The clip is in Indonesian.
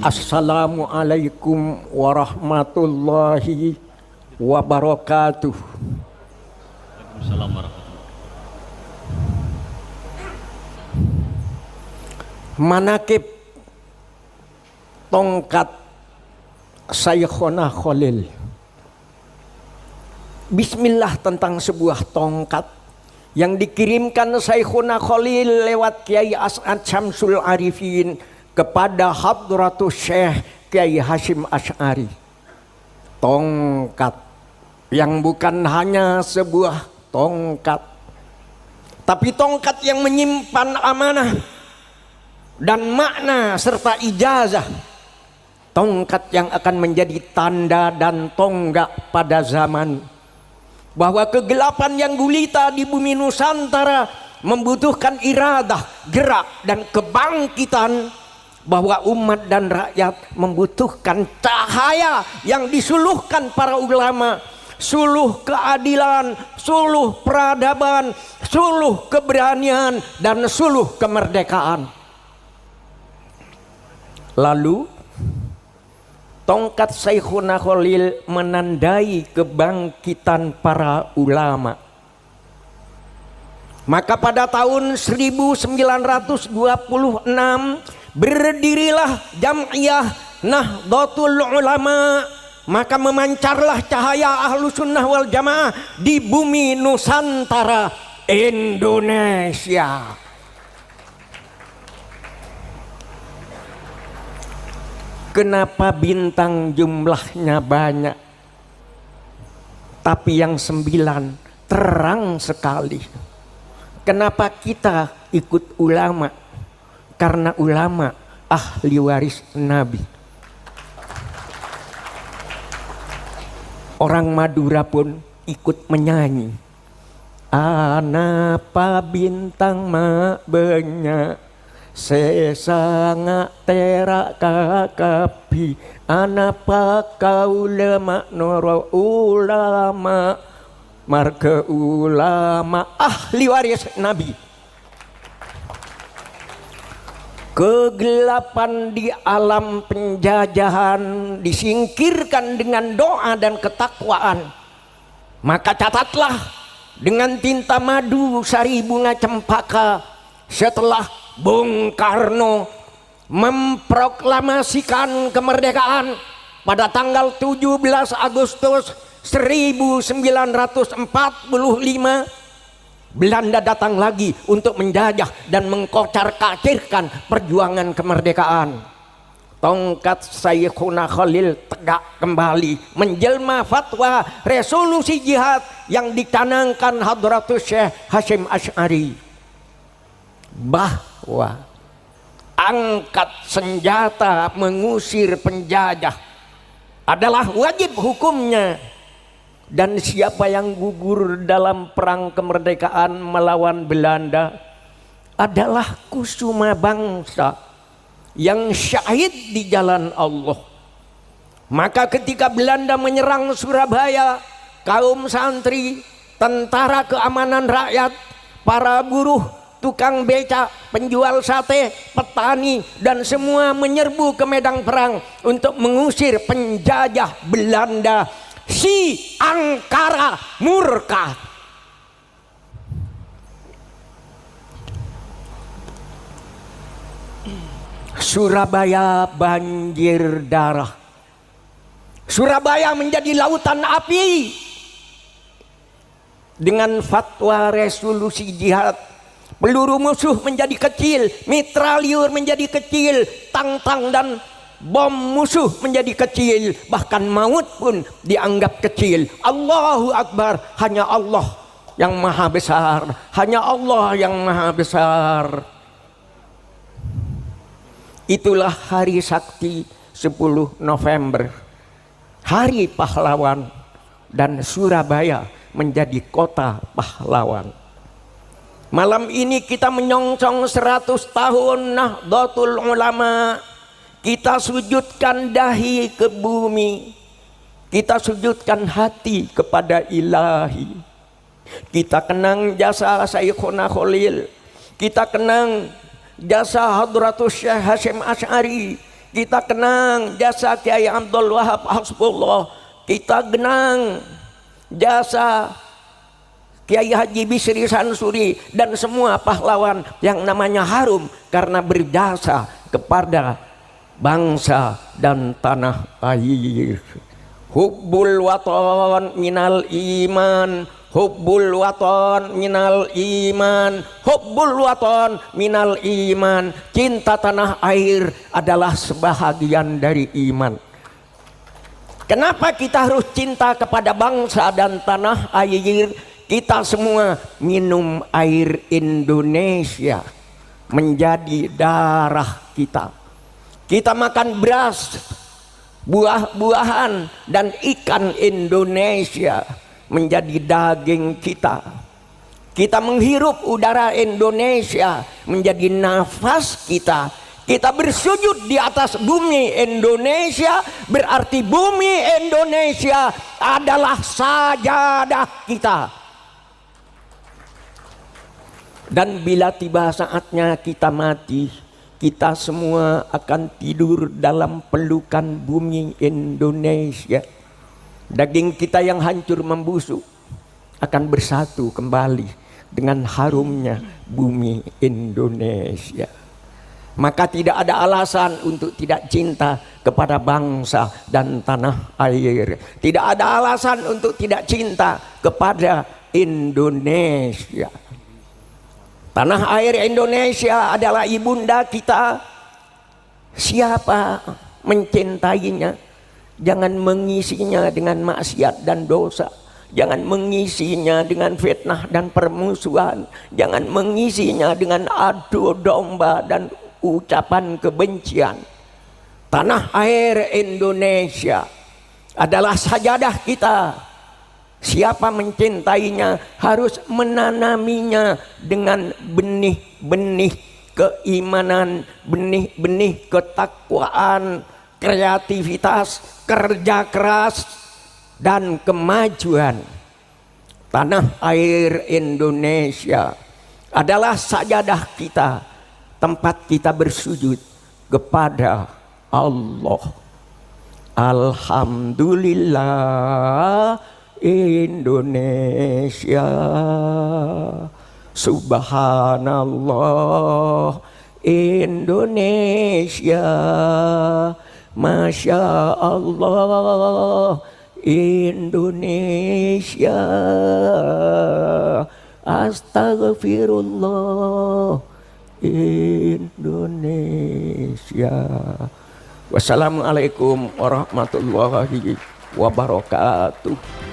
Assalamualaikum warahmatullahi wabarakatuh. Waalaikumsalam warahmatullahi. Manakib tongkat Saykhona Khalil. Bismillah tentang sebuah tongkat yang dikirimkan Saykhona Khalil lewat Kiai As'ad Syamsul Arifin kepada Hadratus Syekh Kiai Hasyim Asy'ari. Tongkat yang bukan hanya sebuah tongkat, tapi tongkat yang menyimpan amanah dan makna serta ijazah. Tongkat yang akan menjadi tanda dan tonggak pada zaman bahwa kegelapan yang gulita di bumi Nusantara membutuhkan iradah, gerak dan kebangkitan, bahwa umat dan rakyat membutuhkan cahaya yang disuluhkan para ulama, suluh keadilan, suluh peradaban, suluh keberanian dan suluh kemerdekaan. Lalu tongkat Saykhona Khalil menandai kebangkitan para ulama. Maka pada tahun 1926 berdirilah Jam'iyah Nahdlatul Ulama, maka memancarlah cahaya Ahlus Sunnah wal Jamaah di bumi Nusantara Indonesia. Kenapa bintang jumlahnya banyak, tapi yang 9 terang sekali? Kenapa kita ikut ulama? Karena ulama ahli waris Nabi. Orang Madura pun ikut menyanyi. Anapa bintang mak banyak, sesanga terak kakapi, anapa kau lemak noro ulama, marga ulama ahli waris Nabi. Kegelapan di alam penjajahan disingkirkan dengan doa dan ketakwaan. Maka catatlah dengan tinta madu sari bunga cempaka, setelah Bung Karno memproklamasikan kemerdekaan pada tanggal 17 Agustus 1945, Belanda datang lagi untuk menjajah dan mengkocar-kacirkan perjuangan kemerdekaan. Tongkat Saykhona Khalil tegak kembali menjelma fatwa resolusi jihad yang dicanangkan Hadratus Syekh Hasyim Asy'ari, bahwa angkat senjata mengusir penjajah adalah wajib hukumnya. Dan siapa yang gugur dalam perang kemerdekaan melawan Belanda adalah kusuma bangsa yang syahid di jalan Allah. Maka ketika Belanda menyerang Surabaya, kaum santri, tentara keamanan rakyat, para buruh, tukang beca, penjual sate, petani, dan semua menyerbu ke medan perang untuk mengusir penjajah Belanda. Si angkara murka. Surabaya banjir darah. Surabaya menjadi lautan api. Dengan fatwa resolusi jihad, peluru musuh menjadi kecil, mitraliur menjadi kecil, tang-tang dan bom musuh menjadi kecil, bahkan maut pun dianggap kecil. Allahu Akbar, hanya Allah yang maha besar, hanya Allah yang maha besar. Itulah hari sakti 10 November, hari pahlawan, dan Surabaya menjadi kota pahlawan. Malam ini kita menyongsong 100 tahun Nahdlatul Ulama. Kita sujudkan dahi ke bumi, kita sujudkan hati kepada Ilahi. Kita kenang jasa Saykhona Khalil, kita kenang jasa Hadratus Syekh Hasyim Asy'ari kita kenang jasa Kiai Abdul Wahab Hasbullah, kita kenang jasa Kiai Haji Bisri Sansuri dan semua pahlawan yang namanya harum karena berjasa kepada bangsa dan tanah air. Hubbul waton minal iman, hubbul waton minal iman, hubbul waton minal iman. Cinta tanah air adalah sebahagian dari iman. Kenapa kita harus cinta kepada bangsa dan tanah air? Kita semua minum air Indonesia menjadi darah kita. Kita makan beras, buah-buahan dan ikan Indonesia menjadi daging kita. Kita menghirup udara Indonesia menjadi nafas kita. Kita bersujud di atas bumi Indonesia, berarti bumi Indonesia adalah sajadah kita. Dan bila tiba saatnya kita mati, kita semua akan tidur dalam pelukan bumi Indonesia. Daging kita yang hancur membusuk akan bersatu kembali dengan harumnya bumi Indonesia. Maka tidak ada alasan untuk tidak cinta kepada bangsa dan tanah air. Tidak ada alasan untuk tidak cinta kepada Indonesia. Tanah air Indonesia adalah ibunda kita. Siapa mencintainya, jangan mengisinya dengan maksiat dan dosa. Jangan mengisinya dengan fitnah dan permusuhan. Jangan mengisinya dengan adu domba dan ucapan kebencian. Tanah air Indonesia adalah sajadah kita. Siapa mencintainya harus menanaminya dengan benih-benih keimanan, benih-benih ketakwaan, kreativitas, kerja keras, dan kemajuan. Tanah air Indonesia adalah sajadah kita, tempat kita bersujud kepada Allah. Alhamdulillah Indonesia, subhanallah Indonesia, masya Allah Indonesia, astagfirullah Indonesia. Wassalamualaikum warahmatullahi wabarakatuh.